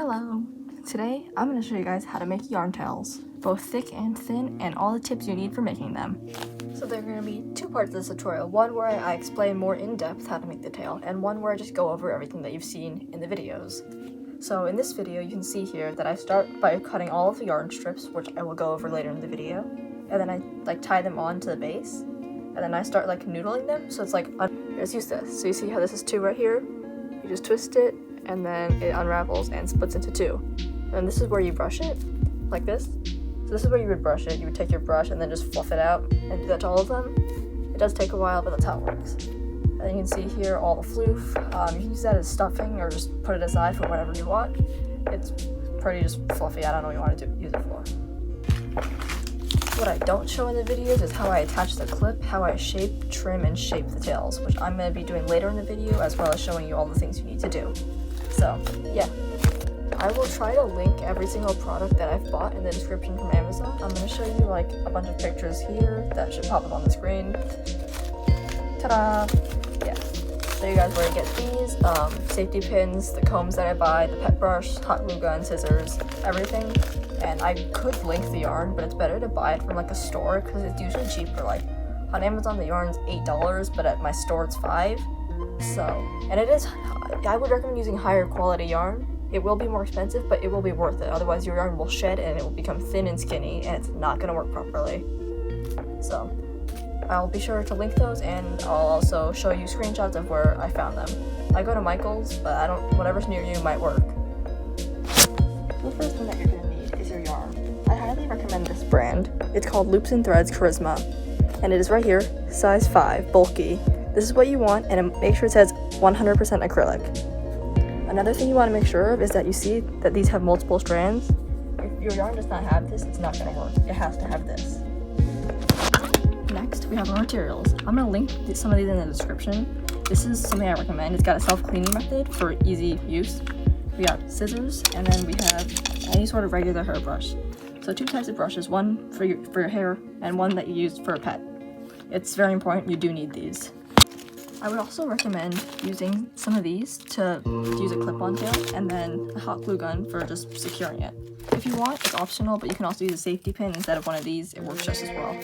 Hello! Today, I'm going to show you guys how to make yarn tails, both thick and thin, and all the tips you need for making them. So there are going to be two parts of this tutorial, one where I explain more in depth how to make the tail, and one where I just go over everything that you've seen in the videos. So in this video, you can see here that I start by cutting all of the yarn strips, which I will go over later in the video, and then I tie them on to the base, and then I start noodling them, so it's let's use this. So you see how this is two right here? You just twist it, and then it unravels and splits into two. And this is where you brush it, like this. So this is where you would brush it. You would take your brush and then just fluff it out and do that to all of them. It does take a while, but that's how it works. And you can see here all the floof. You can use that as stuffing or just put it aside for whatever you want. It's pretty just fluffy. I don't know what you want to use it for. What I don't show in the videos is how I attach the clip, how I shape, trim, and shape the tails, which I'm going to be doing later in the video, as well as showing you all the things you need to do. So, yeah. I will try to link every single product that I've bought in the description from Amazon. I'm going to show you a bunch of pictures here that should pop up on the screen. Ta-da! Yeah. Show you guys where to get these, safety pins, the combs that I buy, the pet brush, hot glue gun, scissors, everything. And I could link the yarn, but it's better to buy it from a store because it's usually cheaper. On Amazon the yarn's $8, but at my store it's $5. So, and I would recommend using higher quality yarn. It will be more expensive, but it will be worth it. Otherwise your yarn will shed and it will become thin and skinny, and it's not going to work properly. So, I'll be sure to link those, and I'll also show you screenshots of where I found them. I go to Michael's, but whatever's near you might work. The first thing that you're going to need is your yarn. I highly recommend this brand. It's called Loops and Threads Charisma, and it is right here, size 5, bulky. This is what you want, and make sure it says 100% acrylic. Another thing you want to make sure of is that you see that these have multiple strands. If your yarn does not have this, it's not going to work. It has to have this. Next, we have our materials. I'm going to link some of these in the description. This is something I recommend. It's got a self-cleaning method for easy use. We got scissors, and then we have any sort of regular hairbrush. So two types of brushes, one for your hair and one that you use for a pet. It's very important, you do need these. I would also recommend using some of these to use a clip-on tail, and then a hot glue gun for just securing it. If you want, it's optional, but you can also use a safety pin instead of one of these. It works just as well.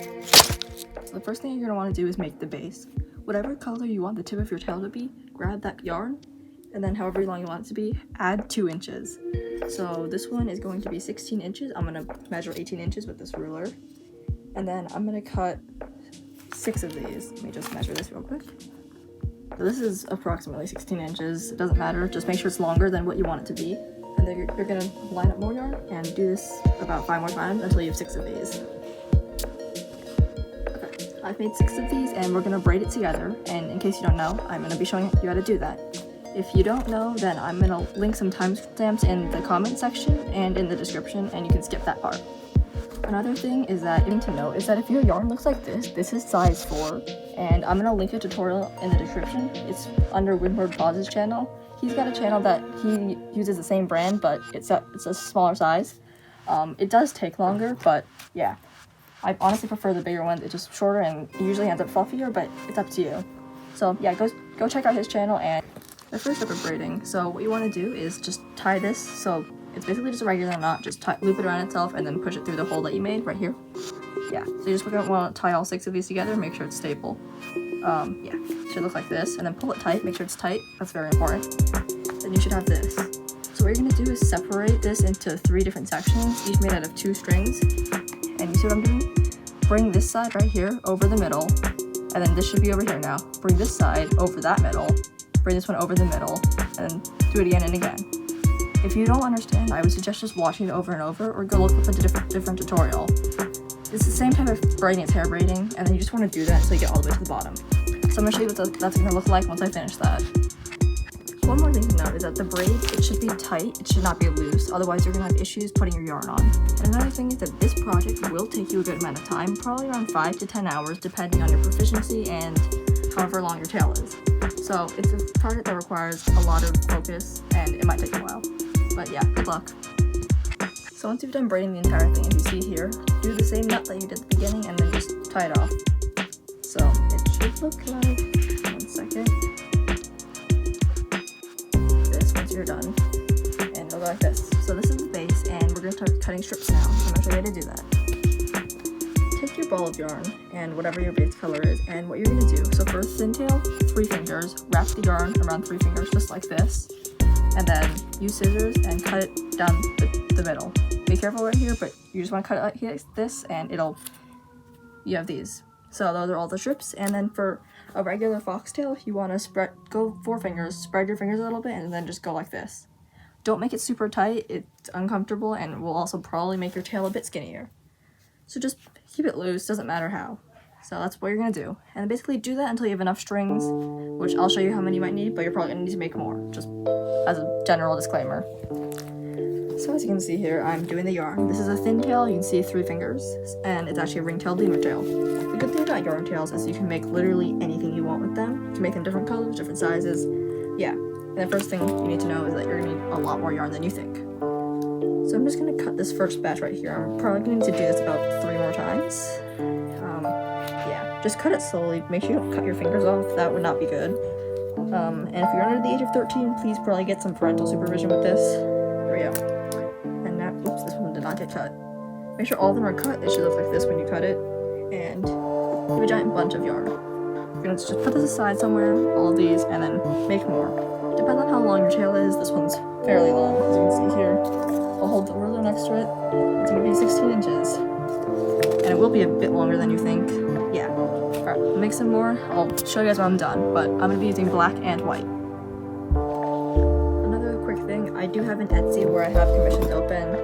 So the first thing you're going to want to do is make the base. Whatever color you want the tip of your tail to be, grab that yarn, and then however long you want it to be, add 2 inches. So this one is going to be 16 inches. I'm going to measure 18 inches with this ruler. And then I'm going to cut 6 of these. Let me just measure this real quick. So this is approximately 16 inches. It doesn't matter. Just make sure it's longer than what you want it to be. And then you're going to line up more yarn and do this about 5 more times until you have 6 of these. Okay, I've made 6 of these, and we're going to braid it together. And in case you don't know, I'm going to be showing you how to do that. If you don't know, then I'm going to link some timestamps in the comment section and in the description, and you can skip that part. Another thing is that you need to know is that if your yarn looks like this is size 4, and I'm going to link a tutorial in the description. It's under WildPaws' channel. He's got a channel that he uses the same brand, but it's a smaller size. It does take longer, but yeah. I honestly prefer the bigger one. It's just shorter and it usually ends up fluffier, but it's up to you. So yeah, go check out his channel. And the first step of braiding. So what you want to do is just tie this. So it's basically just a regular knot. Just loop it around itself and then push it through the hole that you made right here. Yeah, so you just want to tie all 6 of these together, make sure it's stable. Yeah, it should look like this, and then pull it tight, make sure it's tight. That's very important. Then you should have this. So what you're going to do is separate this into 3 different sections, each made out of 2 strings. And you see what I'm doing? Bring this side right here over the middle, and then this should be over here now. Bring this side over that middle, bring this one over the middle, and then do it again and again. If you don't understand, I would suggest just watching it over and over, or go look up a different tutorial. It's the same type of braiding as hair braiding, and then you just want to do that until you get all the way to the bottom. So I'm going to show you what that's going to look like once I finish that. One more thing to note is that the braid, it should be tight, it should not be loose, otherwise you're going to have issues putting your yarn on. And another thing is that this project will take you a good amount of time, probably around 5 to 10 hours, depending on your proficiency and however long your tail is. So it's a project that requires a lot of focus, and it might take a while. But yeah, good luck. So once you've done braiding the entire thing, as you see here, do the same knot that you did at the beginning and then just tie it off. So it should look like, one second, this once you're done. And it'll go like this. So this is the base, and we're going to start cutting strips now. I'm going to show you how to do that. Take your ball of yarn and whatever your base color is, and what you're going to do. So first, thin tail, 3 fingers, wrap the yarn around 3 fingers just like this, and then use scissors and cut it down the middle. Be careful right here, but you just want to cut it like this, and you have these. So those are all the strips, and then for a regular foxtail, you want to go 4 fingers, spread your fingers a little bit, and then just go like this. Don't make it super tight, it's uncomfortable, and will also probably make your tail a bit skinnier. So just keep it loose, doesn't matter how. So that's what you're going to do. And basically do that until you have enough strings, which I'll show you how many you might need, but you're probably going to need to make more, just as a general disclaimer. So as you can see here, I'm doing the yarn. This is a thin tail, you can see 3 fingers, and it's actually a ring-tailed lemur tail. The good thing about yarn tails is you can make literally anything you want with them. You can make them different colors, different sizes, yeah. And the first thing you need to know is that you're going to need a lot more yarn than you think. So I'm just going to cut this first batch right here. I'm probably going to need to do this about 3 more times. Yeah, just cut it slowly. Make sure you don't cut your fingers off, that would not be good. And if you're under the age of 13, please probably get some parental supervision with this. There we go. And now, oops, this one did not get cut. Make sure all of them are cut. It should look like this when you cut it. And you have a giant bunch of yarn. You're going to just put this aside somewhere, all of these, and then make more. Depends on how long your tail is. This one's fairly long, as you can see here. I'll hold the ruler next to it. It's going to be 16 inches. And it will be a bit longer than you think. Yeah. Alright, make some more. I'll show you guys when I'm done, but I'm going to be using black and white. Another quick thing, I do have an Etsy where I have commissions open.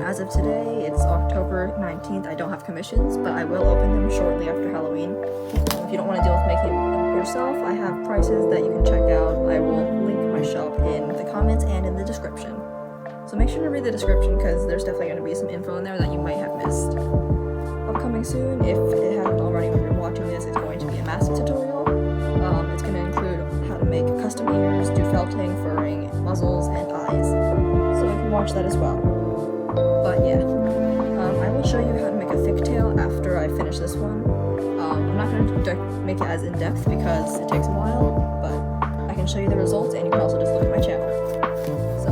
As of today, it's October 19th. I don't have commissions, but I will open them shortly after Halloween. If you don't want to deal with making them yourself, I have prices that you can check out. I will link my shop in the comments and in the description. So make sure to read the description because there's definitely going to be some info in there that you might have missed. Upcoming soon, if it hasn't already when you're watching this, it's going to be a massive tutorial. It's going to include how to make custom ears, do felting, furring, muzzles, and eyes. So you can watch that as well. But yeah, I will show you how to make a thick tail after I finish this one. I'm not going to make it as in-depth because it takes a while, but I can show you the results and you can also just look at my channel. So,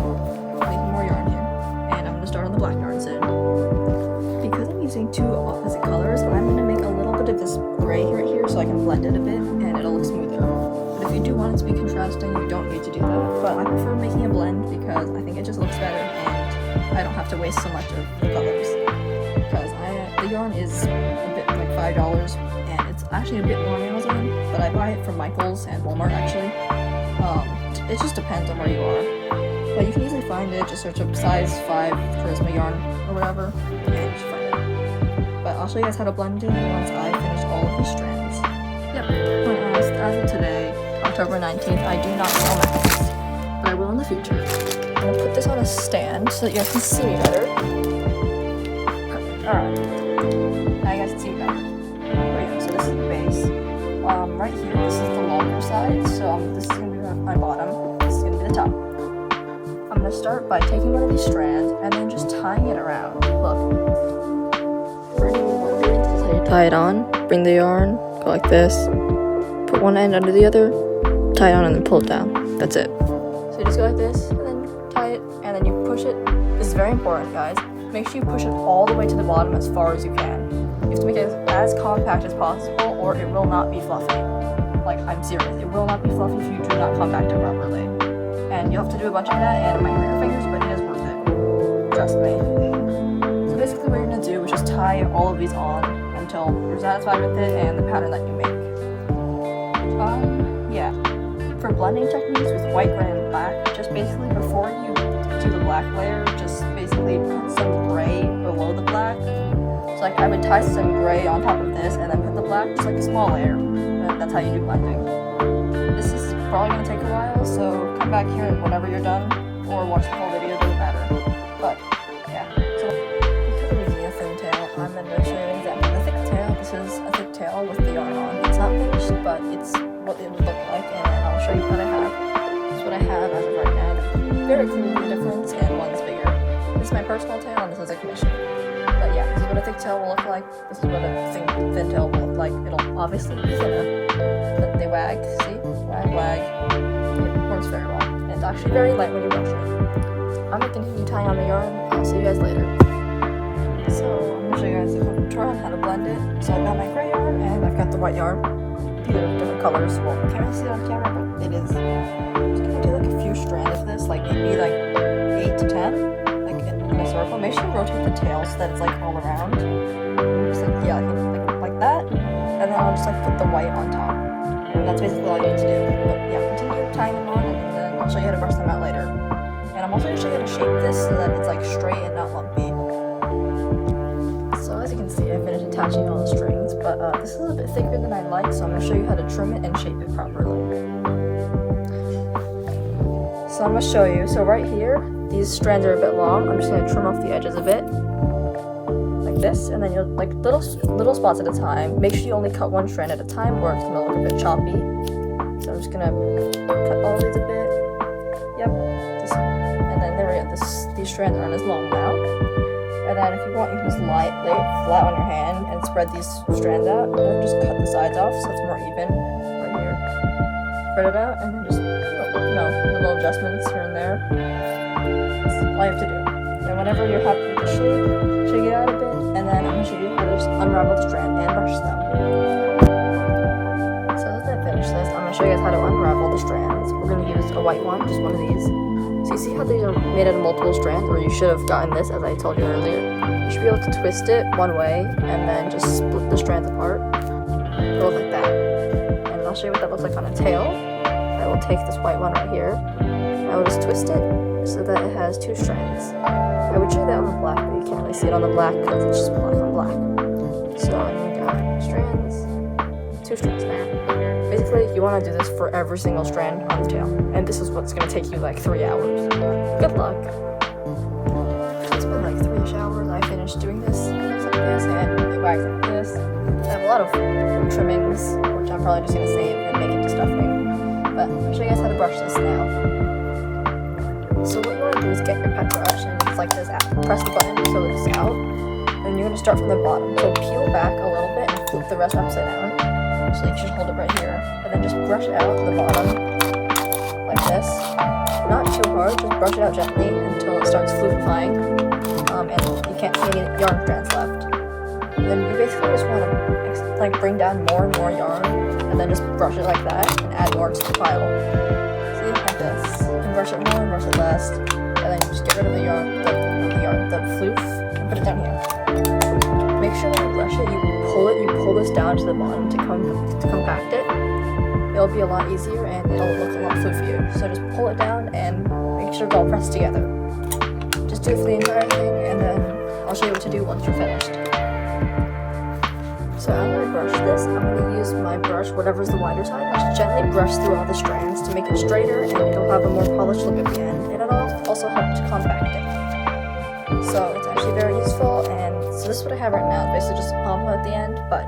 making more yarn here, and I'm going to start on the black yarn soon. Because I'm using 2 opposite colors, I'm going to make a little bit of this gray right here so I can blend it a bit and it'll look smoother. But if you do want it to be contrasting, you don't need to do that. But I prefer making a blend because I think it just looks better and I don't have to waste so much of the colors. Because the yarn is a bit like $5 and it's actually a bit more on Amazon, but I buy it from Michael's and Walmart actually. It just depends on where you are. But you can easily find it, just search up size 5 charisma yarn or whatever, and you should find it. But I'll show you guys how to blend it once I finish all of these strands. Yep, as of today, October 19th, I do not sell masks, but I will in the future. I'm going to put this on a stand so that you guys can see me better. Perfect, alright. Now you guys can see me better. There we go, so this is the base. Right here, this is the longer side, so this is going to be my bottom, this is going to be the top. I'm going to start by taking one of these strands and then just tying it around. Look. Tie it on, bring the yarn, go like this, put one end under the other, tie it on and then pull it down. That's it. So you just go like this, and then tie it, and then you push it. This is very important, guys. Make sure you push it all the way to the bottom as far as you can. You have to make it as compact as possible or it will not be fluffy. Like, I'm serious, it will not be fluffy if you do not compact it properly. And you'll have to do a bunch of that and it might hurt your fingers, but it is worth it. Trust me. So basically what you're going to do is just tie all of these on until you're satisfied with it and the pattern that you make. Yeah. For blending techniques with white, gray, and black, just basically before you do the black layer, just basically put some gray below the black. So like I would tie some gray on top of this and then put the black, just like a small layer. And that's how you do blending. This is probably going to take a while, so come back here whenever you're done, or watch the whole video, doesn't matter. But, yeah. So, because I'm using a thin tail, I'm going to show you an example of a thick tail. This is a thick tail with the yarn on. It's not finished, but it's what it would look like, and I'll show you what I have. This is what I have as of right now. Very clearly the difference, and one's bigger. This is my personal tail, and this is a commission. But yeah, this is what a thick tail will look like. This is what a thin tail will look like. It'll obviously be thinner, but they wag, see? Wag, wag. It works very well. And it's actually very light when you brush it. I'm gonna continue tying on the yarn. I'll see you guys later. So I'm gonna show you guys a quick tutorial on how to blend it. So I've got my gray yarn and I've got the white yarn. These are different colors. Well, can't really see it on camera, but it is. I'm just gonna do like a few strands of this, like maybe like 8 to 10, like in a circle. Make sure you rotate the tail so that it's like all around. Just like, yeah, like that. And then I'll just like put the white on top. And that's basically all you need to do. But yeah, continue tying them on, and then I'll show you how to brush them out later. And I'm also gonna show you how to shape this so that it's like straight and not lumpy. So as you can see, I finished attaching all the strings, but this is a bit thicker than I like, so I'm going to show you how to trim it and shape it properly. So I'm going to show you, so right here, these strands are a bit long. I'm just going to trim off the edges a bit, like this, and then you'll, like little spots at a time. Make sure you only cut one strand at a time or it's going to look a bit choppy. So I'm just going to cut all these a bit. Yep. And then there we go, these strands aren't as long now. And then if you want, you can just lay it flat on your hand and spread these strands out, and then just cut the sides off so it's more even right here. Spread it out, and then just, little adjustments here and there. That's all you have to do. And whenever you're happy with the shape, shake it out a bit, and then I'm going to show you how to just unravel the strand and brush them. So as I finish this, I'm going to show you guys how to unravel the strands. We're going to use a white one, just one of these. So you see how these are made out of multiple strands, or you should have gotten this as I told you earlier. You should be able to twist it one way and then just split the strands apart. It'll look like that. And I'll show you what that looks like on a tail. I will take this white one right here. I will just twist it so that it has two strands. I would show you that on the black, but you can't really see it on the black because it's just black on black. So you got strands, two strands now. Basically, you want to do this for every single strand on the tail, and this is what's going to take you like 3 hours. Good luck. It's been like 3-ish hours. I finished doing this. It looks like this, and it wags like this. I have a lot of trimmings, which I'm probably just going to save and make into stuffing. But I'll show you guys how to brush this now. So what you want to do is get your pet brush, and it's like this. Press the button so it's out, and you're going to start from the bottom. So peel back a little bit and flip the rest upside down. So you should hold it right here, and then just brush out the bottom like this. Not too hard, just brush it out gently until it starts floofifying, and you can't see any yarn strands left. And then you basically just want to like bring down more and more yarn, and then just brush it like that and add more to the pile. See, like this. And brush it more and brush it less, and then you just get rid of the floof, and put it down here. Make sure when you brush it, you pull this down to the bottom to compact it. It'll be a lot easier and it'll look a lot floofier. So just pull it down and make sure it's all pressed together. Just do it for the entire thing, and then I'll show you what to do once you're finished. So after I brush this, I'm going to use my brush, whatever's the wider side, just gently brush through all the strands to make it straighter, and it'll have a more polished look at the end, and it'll also help to compact it. So it's actually very useful, and so this is what I have right now. It's basically just a pom at the end, but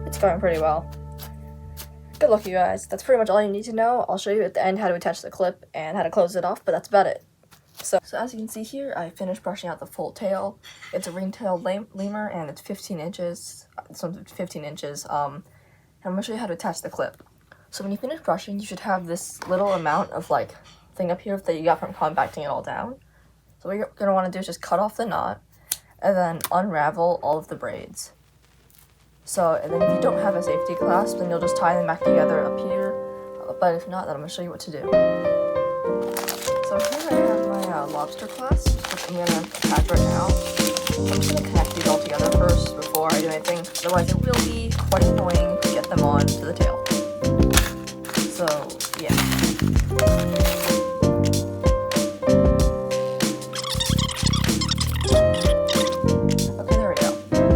it's going pretty well. Good luck, you guys. That's pretty much all you need to know. I'll show you at the end how to attach the clip and how to close it off, but that's about it. So as you can see here, I finished brushing out the full tail. It's a ring-tailed lemur, and it's 15 inches. It's 15 inches. And I'm going to show you how to attach the clip. So when you finish brushing, you should have this little amount of like thing up here that you got from compacting it all down. So what you're going to want to do is just cut off the knot and then unravel all of the braids. So, and then if you don't have a safety clasp, then you'll just tie them back together up here. But if not, then I'm going to show you what to do. So here I have my lobster clasp, which I'm going to attach right now. I'm just going to connect these all together first before I do anything, otherwise it will be quite annoying to get them on to the tail. So, yeah. Okay, there we go.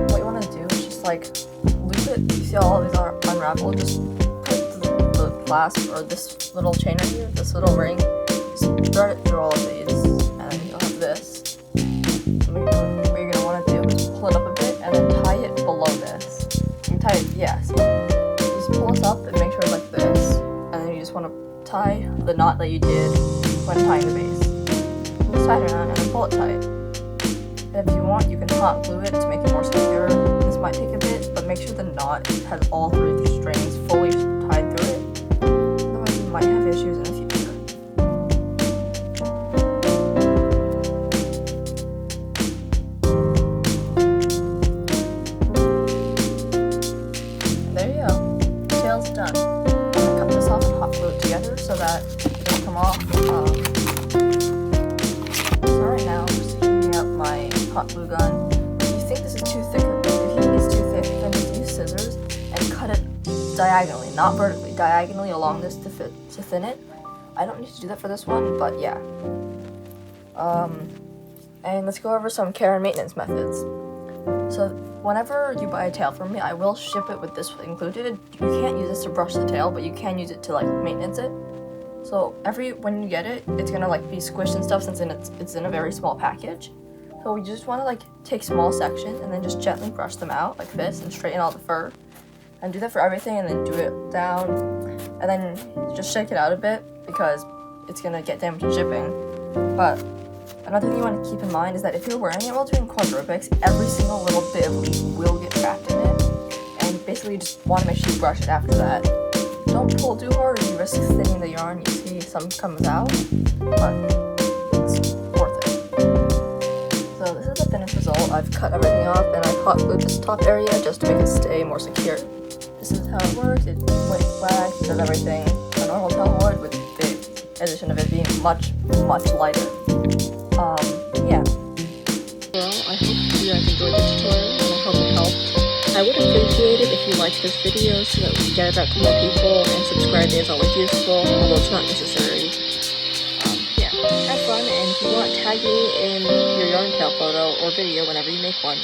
What you want to do is just like loop it. You see all these are unraveled. Just put the clasp or this little chain right here, this little ring, just thread it through all of these, and then you'll have this. So what you're gonna want to do is pull it up a bit and then tie it below this. You can tie it, yeah. So just pull this up and make sure it's like this, and then you just want to tie the knot that you did when tying the base. Just tie it around and then pull it tight. And if you want, you can hot glue it to make it more secure. This might take a bit, but make sure the knot has all three of the strings fully tied through it. Otherwise, you might have issues in the future. hot glue gun. If you think this is too thick, if it is too thick, then just use scissors and cut it diagonally, not vertically, diagonally along this to thin it. I don't need to do that for this one, but yeah. And let's go over some care and maintenance methods. So whenever you buy a tail from me, I will ship it with this included. You can't use this to brush the tail, but you can use it to like maintenance it. So when you get it, it's gonna like be squished and stuff since it's in a very small package. So you just want to like take small sections and then just gently brush them out like this and straighten all the fur. And do that for everything, and then do it down, and then just shake it out a bit because it's gonna get damaged in shipping. But another thing you want to keep in mind is that if you're wearing it while doing quadrupics, every single little bit of leaf will get trapped in it, and basically you just want to make sure you brush it after that. Don't pull too hard or you risk thinning the yarn. You see some comes out, but it's worth it. So this is the finished result. I've cut everything off and I've hot glued this top area just to make it stay more secure. This is how it works. It went black, does everything a normal tail would, with the addition of it being much, much lighter. Yeah. Well, I hope you guys enjoyed this tutorial and I hope it helped. I would appreciate it if you liked this video so that we can get it out to more people, and subscribing is always useful, although it's not necessary. Yeah, have fun, and if you want, tag me in your yarn tail photo or video whenever you make one.